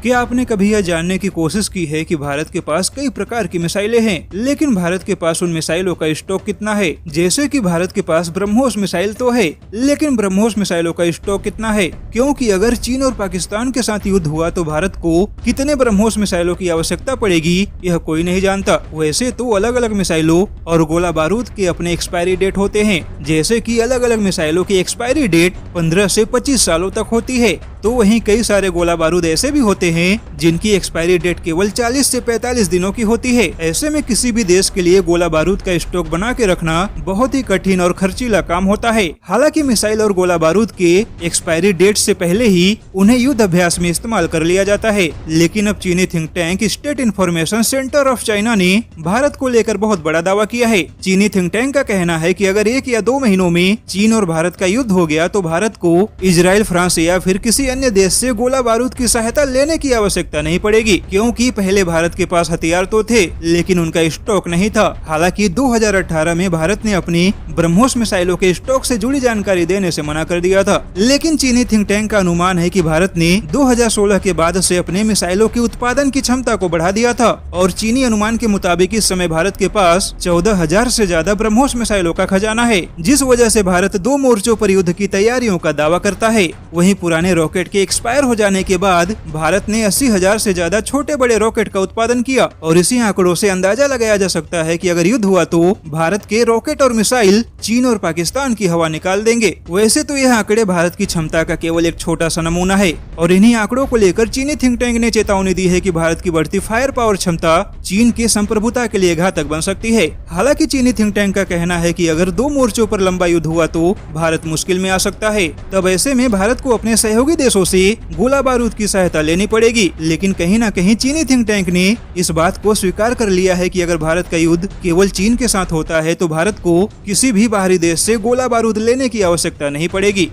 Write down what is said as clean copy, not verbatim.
क्या आपने कभी यह जानने की कोशिश की है कि भारत के पास कई प्रकार की मिसाइलें हैं, लेकिन भारत के पास उन मिसाइलों का स्टॉक कितना है? जैसे कि भारत के पास ब्रह्मोस मिसाइल तो है, लेकिन ब्रह्मोस मिसाइलों का स्टॉक कितना है? क्योंकि अगर चीन और पाकिस्तान के साथ युद्ध हुआ तो भारत को कितने ब्रह्मोस मिसाइलों की आवश्यकता पड़ेगी, यह कोई नहीं जानता। वैसे तो अलग अलग मिसाइलों और गोला बारूद के अपने एक्सपायरी डेट होते हैं, जैसे कि अलग अलग मिसाइलों की एक्सपायरी डेट 15 से 25 सालों तक होती है, तो वहीं कई सारे गोला बारूद ऐसे भी होते हैं जिनकी एक्सपायरी डेट केवल 40 से 45 दिनों की होती है। ऐसे में किसी भी देश के लिए गोला बारूद का स्टॉक बना के रखना बहुत ही कठिन और खर्चीला काम होता है। हालांकि मिसाइल और गोला बारूद के एक्सपायरी डेट से पहले ही उन्हें युद्ध अभ्यास में इस्तेमाल कर लिया जाता है, लेकिन अब चीनी think tank state information centre of China ने भारत को लेकर बहुत बड़ा दावा किया है। चीनी थिंक टैंक का कहना है कि अगर 1 या 2 महीनों में चीन और भारत का युद्ध हो गया तो भारत को इजराइल, फ्रांस या फिर किसी अन्य देश से गोला बारूद की सहायता लेने की आवश्यकता नहीं पड़ेगी, क्योंकि पहले भारत के पास हथियार तो थे लेकिन उनका स्टॉक नहीं था। हालांकि 2018 में भारत ने अपनी ब्रह्मोस मिसाइलों के स्टॉक से जुड़ी जानकारी देने से मना कर दिया था, लेकिन चीनी थिंक टैंक का अनुमान है कि भारत ने 2016 के बाद से अपने मिसाइलों के उत्पादन की क्षमता को बढ़ा दिया था और चीनी अनुमान के मुताबिक इस समय भारत के पास 14,000 से ज्यादा ब्रह्मोस मिसाइलों का खजाना है, जिस वजह से भारत 2 मोर्चों पर युद्ध की तैयारियों का दावा करता है। वहीं पुराने रॉकेट के एक्सपायर हो जाने के बाद भारत ने 80,000 से ज्यादा छोटे बड़े रॉकेट का उत्पादन किया और इसी आंकड़ों से अंदाजा लगाया जा सकता है कि अगर युद्ध हुआ तो भारत के रॉकेट और मिसाइल चीन और पाकिस्तान की हवा निकाल देंगे। वैसे तो यह आंकड़े भारत की क्षमता का केवल एक छोटा सा नमूना है और इन्हीं आंकड़ों को लेकर चीनी थिंक टैंक ने चेतावनी दी है कि भारत की बढ़ती फायर पावर क्षमता चीन के संप्रभुता के लिए घातक बन सकती है। हालांकि चीनी थिंक टैंक का कहना है कि अगर 2 मोर्चों पर लंबा युद्ध हुआ तो भारत मुश्किल में आ सकता है। तब ऐसे में भारत को अपने सहयोगी देशों से गोला बारूद की सहायता लेनी पड़ेगी, लेकिन कहीं न कहीं चीनी थिंक टैंक ने इस बात को स्वीकार कर लिया है कि अगर भारत का युद्ध केवल चीन के साथ होता है तो भारत को किसी भी बाहरी देश से गोला बारूद लेने की आवश्यकता नहीं पड़ेगी।